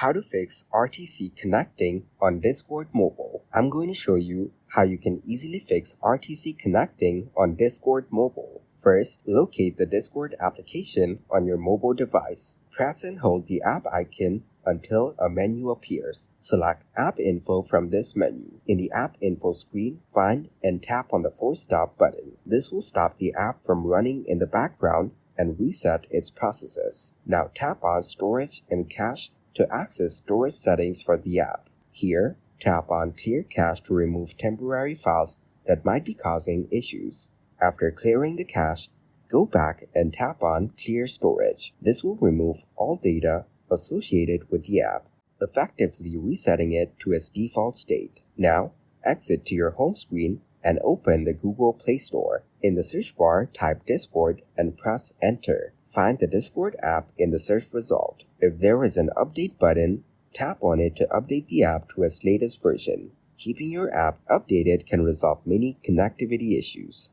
How to fix RTC connecting on Discord Mobile. I'm going to show you how you can easily fix RTC connecting on Discord Mobile. First, locate the Discord application on your mobile device. Press and hold the app icon until a menu appears. Select App Info from this menu. In the App Info screen, find and tap on the Force Stop button. This will stop the app from running in the background and reset its processes. Now tap on Storage and Cache to access storage settings for the app. Here, tap on Clear Cache to remove temporary files that might be causing issues. After clearing the cache, go back and tap on Clear Storage. This will remove all data associated with the app, effectively resetting it to its default state. Now, exit to your home screen and open the Google Play Store. In the search bar, type Discord and press Enter. Find the Discord app in the search result. If there is an update button, tap on it to update the app to its latest version. Keeping your app updated can resolve many connectivity issues.